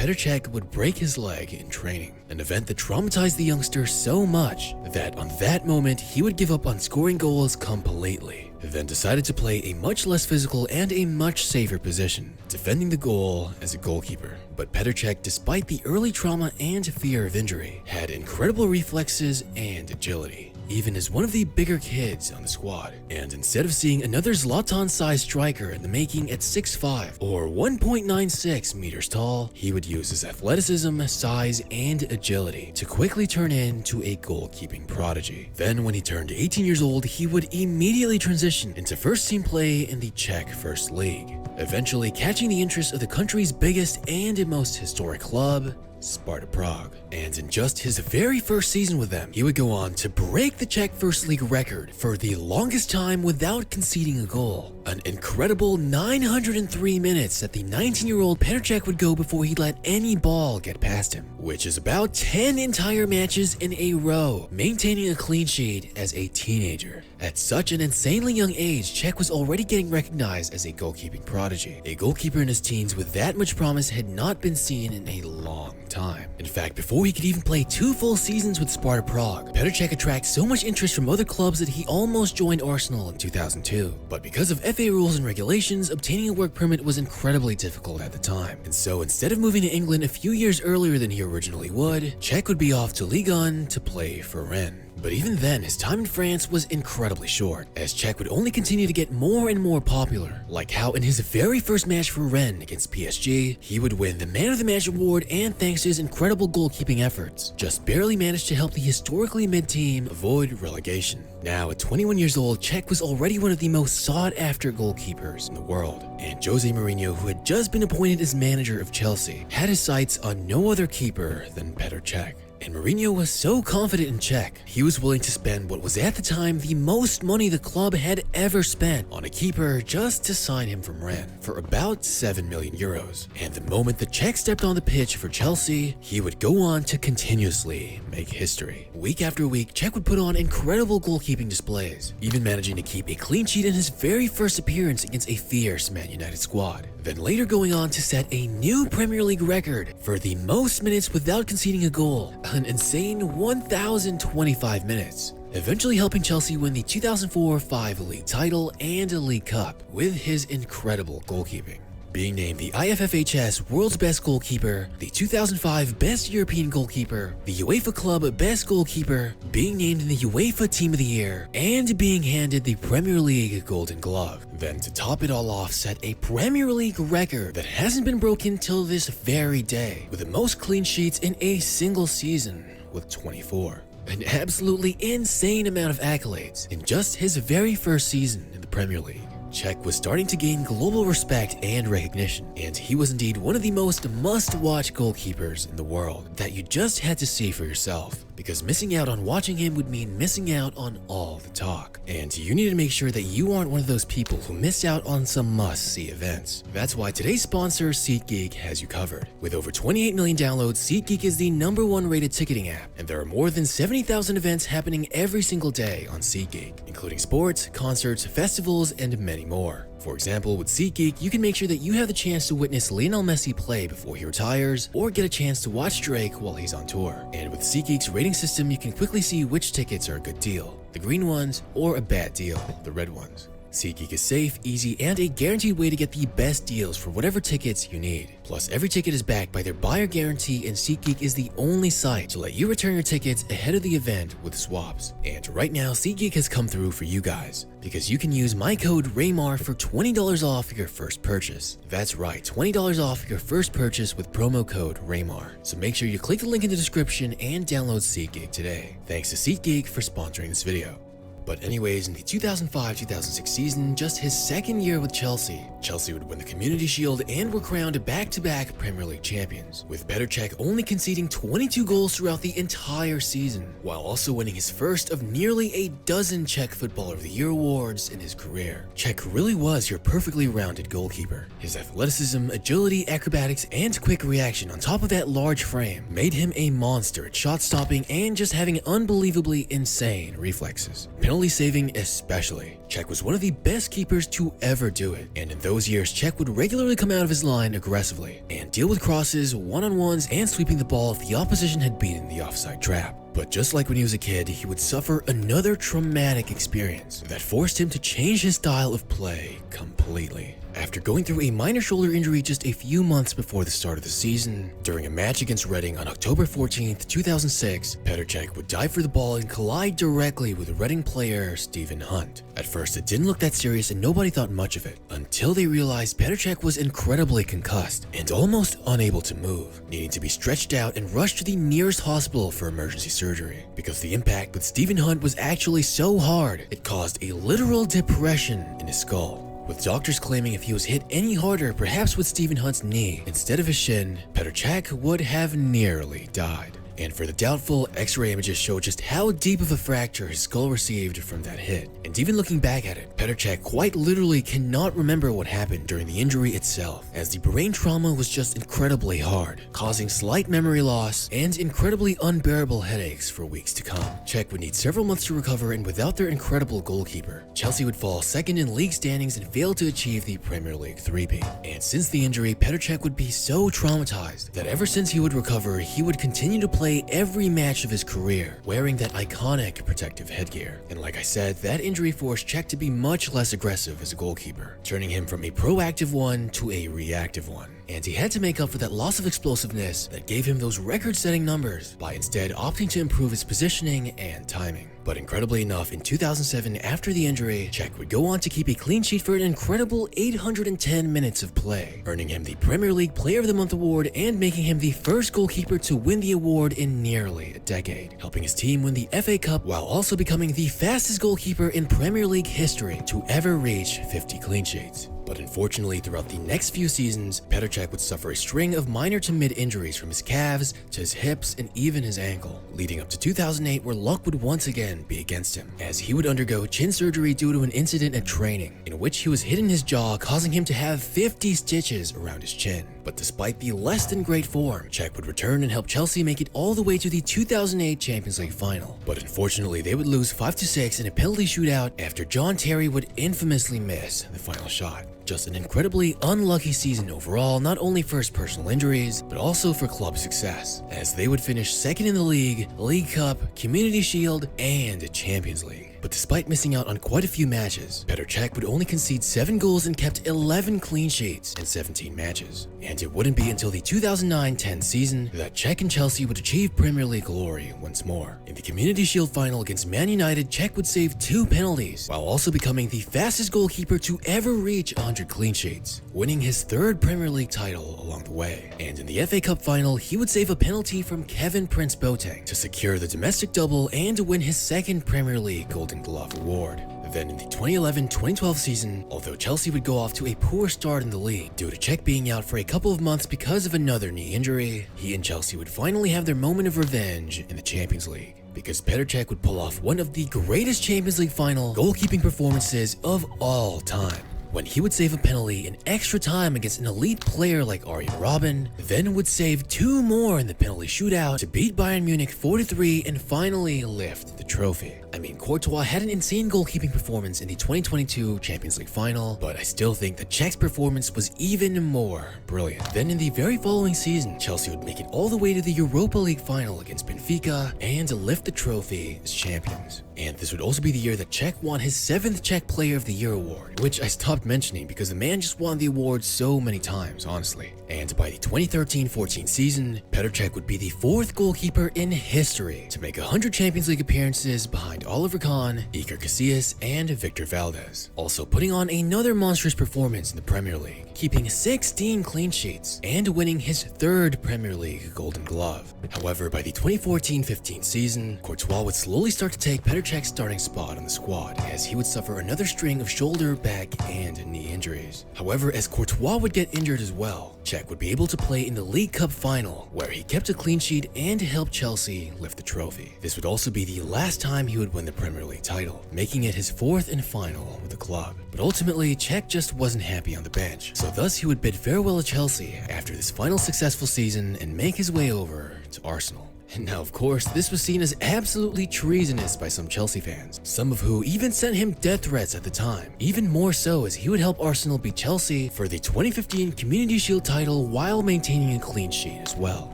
Petr Cech would break his leg in training, an event that traumatized the youngster so much that on that moment he would give up on scoring goals completely, then decided to play a much less physical and a much safer position, defending the goal as a goalkeeper. But Petr Cech, despite the early trauma and fear of injury, had incredible reflexes and agility, even as one of the bigger kids on the squad. And instead of seeing another Zlatan-sized striker in the making at 6'5" or 1.96 meters tall, he would use his athleticism, size, and agility to quickly turn into a goalkeeping prodigy. Then when he turned 18 years old, he would immediately transition into first-team play in the Czech First League, eventually catching the interest of the country's biggest and most historic club, Sparta Prague. And in just his very first season with them, he would go on to break the Czech First League record for the longest time without conceding a goal. An incredible 903 minutes that the 19-year-old Petr Cech would go before he let any ball get past him, which is about 10 entire matches in a row, maintaining a clean sheet as a teenager. At such an insanely young age, Cech was already getting recognized as a goalkeeping prodigy. A goalkeeper in his teens with that much promise had not been seen in a long time. In fact, before he could even play 2 full seasons with Sparta Prague, Petr Cech attracted so much interest from other clubs that he almost joined Arsenal in 2002. But because of FA rules and regulations, obtaining a work permit was incredibly difficult at the time. And so instead of moving to England a few years earlier than he originally would, Cech would be off to Ligue 1 to play for Rennes. But even then, his time in France was incredibly short, as Cech would only continue to get more and more popular, like how in his very first match for Rennes against PSG, he would win the Man of the Match award, and thanks to his incredible goalkeeping efforts, just barely managed to help the historically mid-team avoid relegation. Now, at 21 years old, Cech was already one of the most sought-after goalkeepers in the world, and Jose Mourinho, who had just been appointed as manager of Chelsea, had his sights on no other keeper than Petr Cech. And Mourinho was so confident in Cech, he was willing to spend what was at the time the most money the club had ever spent on a keeper just to sign him from Rennes for about 7 million euros. And the moment that Cech stepped on the pitch for Chelsea, he would go on to continuously make history. Week after week, Cech would put on incredible goalkeeping displays, even managing to keep a clean sheet in his very first appearance against a fierce Man United squad. Then later going on to set a new Premier League record for the most minutes without conceding a goal, an insane 1,025 minutes, eventually helping Chelsea win the 2004-05 league title and a League Cup with his incredible goalkeeping. Being named the IFFHS World's Best Goalkeeper, the 2005 Best European Goalkeeper, the UEFA Club Best Goalkeeper, being named the UEFA Team of the Year, and being handed the Premier League Golden Glove. Then to top it all off, set a Premier League record that hasn't been broken till this very day, with the most clean sheets in a single season with 24. An absolutely insane amount of accolades in just his very first season in the Premier League. Cech was starting to gain global respect and recognition, and he was indeed one of the most must-watch goalkeepers in the world that you just had to see for yourself, because missing out on watching him would mean missing out on all the talk. And you need to make sure that you aren't one of those people who missed out on some must-see events. That's why today's sponsor, SeatGeek, has you covered. With over 28 million downloads, SeatGeek is the #1 rated ticketing app, and there are more than 70,000 events happening every single day on SeatGeek, including sports, concerts, festivals, and many more. For example, with SeatGeek, you can make sure that you have the chance to witness Lionel Messi play before he retires, or get a chance to watch Drake while he's on tour. And with SeatGeek's rating system, you can quickly see which tickets are a good deal, the green ones, or a bad deal, the red ones. SeatGeek is safe, easy, and a guaranteed way to get the best deals for whatever tickets you need. Plus, every ticket is backed by their buyer guarantee, and SeatGeek is the only site to let you return your tickets ahead of the event with swaps. And right now, SeatGeek has come through for you guys, because you can use my code RAYMAR for $20 off your first purchase. That's right, $20 off your first purchase with promo code RAYMAR. So make sure you click the link in the description and download SeatGeek today. Thanks to SeatGeek for sponsoring this video. But anyways, in the 2005-2006 season, just his second year with Chelsea, Chelsea would win the Community Shield and were crowned back-to-back Premier League champions, with Petr Cech only conceding 22 goals throughout the entire season, while also winning his first of nearly a dozen Czech Footballer of the Year awards in his career. Cech really was your perfectly rounded goalkeeper. His athleticism, agility, acrobatics, and quick reaction on top of that large frame made him a monster at shot stopping and just having unbelievably insane reflexes. penalty saving especially. Cech was one of the best keepers to ever do it, and in those years Cech would regularly come out of his line aggressively and deal with crosses, one-on-ones, and sweeping the ball if the opposition had beaten the offside trap. But just like when he was a kid, he would suffer another traumatic experience that forced him to change his style of play completely. After going through a minor shoulder injury just a few months before the start of the season, during a match against Reading on October 14th, 2006, Petr Cech would dive for the ball and collide directly with Reading player Stephen Hunt. At first, it didn't look that serious and nobody thought much of it, until they realized Petr Cech was incredibly concussed and almost unable to move, needing to be stretched out and rushed to the nearest hospital for emergency surgery, because the impact with Stephen Hunt was actually so hard, it caused a literal depression in his skull. With doctors claiming if he was hit any harder, perhaps with Stephen Hunt's knee instead of his shin, Petr Cech would have nearly died. And for the doubtful, X-ray images show just how deep of a fracture his skull received from that hit. And even looking back at it, Petr Cech quite literally cannot remember what happened during the injury itself, as the brain trauma was just incredibly hard, causing slight memory loss and incredibly unbearable headaches for weeks to come. Cech would need several months to recover, and without their incredible goalkeeper, Chelsea would fall second in league standings and fail to achieve the Premier League three-peat. And since the injury, Petr Cech would be so traumatized that ever since he would recover, he would continue to play every match of his career wearing that iconic protective headgear. And like I said, that injury forced Cech to be much less aggressive as a goalkeeper, turning him from a proactive one to a reactive one. And he had to make up for that loss of explosiveness that gave him those record-setting numbers by instead opting to improve his positioning and timing. But incredibly enough, in 2007, after the injury, Cech would go on to keep a clean sheet for an incredible 810 minutes of play, earning him the Premier League Player of the Month award and making him the first goalkeeper to win the award in nearly a decade, helping his team win the FA Cup while also becoming the fastest goalkeeper in Premier League history to ever reach 50 clean sheets. But unfortunately, throughout the next few seasons, Petr Cech would suffer a string of minor to mid injuries from his calves to his hips and even his ankle, leading up to 2008 where luck would once again be against him, as he would undergo chin surgery due to an incident at training, in which he was hit in his jaw, causing him to have 50 stitches around his chin. But despite the less than great form, Cech would return and help Chelsea make it all the way to the 2008 Champions League final. But unfortunately, they would lose 5-6 in a penalty shootout after John Terry would infamously miss the final shot. Just an incredibly unlucky season overall, not only for his personal injuries, but also for club success, as they would finish second in the league, League Cup, Community Shield, and Champions League. But despite missing out on quite a few matches, Petr Cech would only concede 7 goals and kept 11 clean sheets in 17 matches. And it wouldn't be until the 2009-10 season that Cech and Chelsea would achieve Premier League glory once more. In the Community Shield final against Man United, Cech would save 2 penalties, while also becoming the fastest goalkeeper to ever reach 100 clean sheets, winning his 3rd Premier League title along the way. And in the FA Cup final, he would save a penalty from Kevin Prince Boateng to secure the domestic double and to win his 2nd Premier League Golden Glove award. Then in the 2011-2012 season, although Chelsea would go off to a poor start in the league due to Cech being out for a couple of months because of another knee injury, he and Chelsea would finally have their moment of revenge in the Champions League, because Petr Cech would pull off one of the greatest Champions League final goalkeeping performances of all time, when he would save a penalty in extra time against an elite player like Arjen Robben, then would save 2 more in the penalty shootout to beat Bayern Munich 4-3 and finally lift the trophy. I mean, Courtois had an insane goalkeeping performance in the 2022 Champions League final, but I still think that Cech's performance was even more brilliant. Then in the very following season, Chelsea would make it all the way to the Europa League final against Benfica and lift the trophy as champions. And this would also be the year that Cech won his 7th Czech Player of the Year award, which I stopped mentioning because the man just won the award so many times, honestly. And by the 2013-14 season, Petr Cech would be the 4th goalkeeper in history to make 100 Champions League appearances behind Oliver Kahn, Iker Casillas, and Victor Valdez, also putting on another monstrous performance in the Premier League, keeping 16 clean sheets and winning his 3rd Premier League Golden Glove. However, by the 2014-15 season, Courtois would slowly start to take Petr Cech's starting spot on the squad, as he would suffer another string of shoulder, back, and knee injuries. However, as Courtois would get injured as well, Cech would be able to play in the League Cup final, where he kept a clean sheet and helped Chelsea lift the trophy. This would also be the last time he would win the Premier League title, making it his 4th and final with the club. But ultimately, Cech just wasn't happy on the bench, so thus he would bid farewell to Chelsea after this final successful season and make his way over to Arsenal. And now, of course, this was seen as absolutely treasonous by some Chelsea fans, some of who even sent him death threats at the time, even more so as he would help Arsenal beat Chelsea for the 2015 Community Shield title while maintaining a clean sheet as well,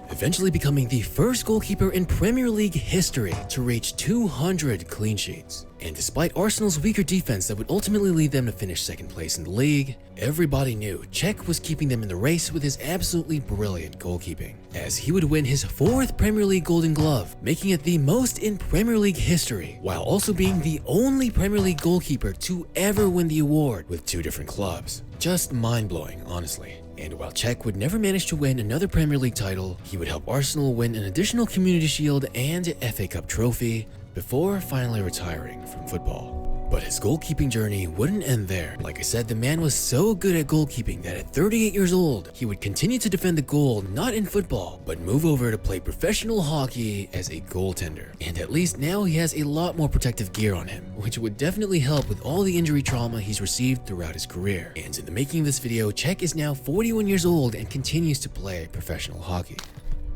eventually becoming the first goalkeeper in Premier League history to reach 200 clean sheets. And despite Arsenal's weaker defense that would ultimately lead them to finish second place in the league, everybody knew Cech was keeping them in the race with his absolutely brilliant goalkeeping, as he would win his 4th Premier League Golden Glove, making it the most in Premier League history, while also being the only Premier League goalkeeper to ever win the award with 2 different clubs. Just mind-blowing, honestly. And while Cech would never manage to win another Premier League title, he would help Arsenal win an additional Community Shield and FA Cup trophy before finally retiring from football. But his goalkeeping journey wouldn't end there. Like I said, the man was so good at goalkeeping that at 38 years old, he would continue to defend the goal not in football, but move over to play professional hockey as a goaltender. And at least now he has a lot more protective gear on him, which would definitely help with all the injury trauma he's received throughout his career. And in the making of this video, Cech is now 41 years old and continues to play professional hockey.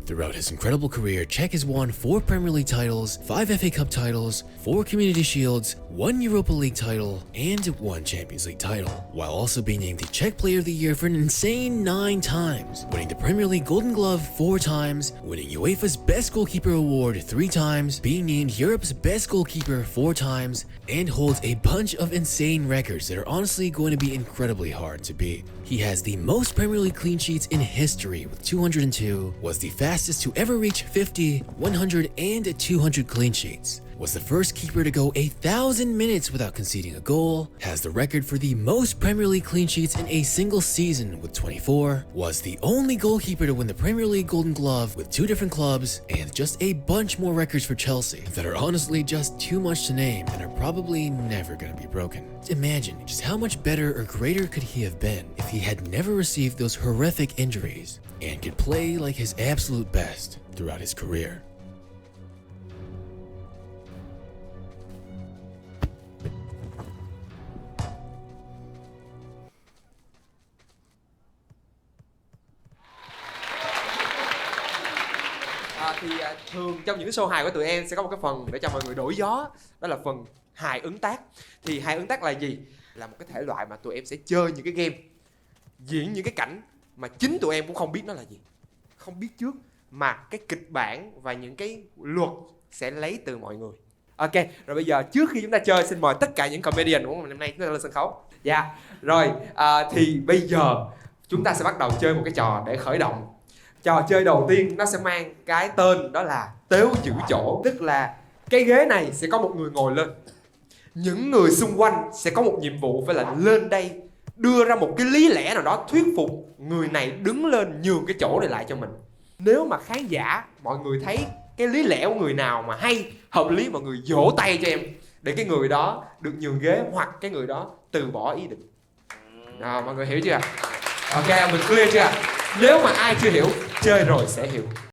Throughout his incredible career, Cech has won 4 Premier League titles, 5 FA Cup titles, 4 Community Shields, 1 Europa League title, and 1 Champions League title, while also being named the Czech Player of the Year for an insane 9 times, winning the Premier League Golden Glove 4 times, winning UEFA's Best Goalkeeper Award 3 times, being named Europe's Best Goalkeeper 4 times, and holds a bunch of insane records that are honestly going to be incredibly hard to beat. He has the most Premier League clean sheets in history with 202, was the fastest to ever reach 50, 100, and 200 clean sheets, was the first keeper to go 1,000 minutes without conceding a goal, has the record for the most Premier League clean sheets in a single season with 24, was the only goalkeeper to win the Premier League Golden Glove with 2 different clubs, and just a bunch more records for Chelsea that are honestly just too much to name and are probably never going to be broken. Imagine just how much better or greater could he have been if he had never received those horrific injuries and could play like his absolute best throughout his career. Thường trong những cái show hài của tụi em sẽ có một cái phần để cho mọi người đổi gió, đó là phần hài ứng tác. Thì hài ứng tác là gì? Là một cái thể loại mà tụi em sẽ chơi những cái game, diễn những cái cảnh mà chính tụi em cũng không biết nó là gì, không biết trước, mà cái kịch bản và những cái luật sẽ lấy từ mọi người. Ok, rồi bây giờ trước khi chúng ta chơi, xin mời tất cả những comedian của ngày hôm nay chúng ta lên sân khấu. Dạ, rồi thì bây giờ chúng ta sẽ bắt đầu chơi một cái trò để khởi động. Trò chơi đầu tiên nó sẽ mang cái tên đó là tếu giữ chỗ. Tức là cái ghế này sẽ có một người ngồi lên, những người xung quanh sẽ có một nhiệm vụ phải là lên đây đưa ra một cái lý lẽ nào đó thuyết phục người này đứng lên nhường cái chỗ này lại cho mình. Nếu mà khán giả mọi người thấy cái lý lẽ của người nào mà hay, hợp lý, mọi người vỗ tay cho em để cái người đó được nhường ghế hoặc cái người đó từ bỏ ý định. Rồi, mọi người hiểu chưa? Ok, mình clear chưa? Nếu mà ai chưa hiểu, chơi rồi sẽ hiểu.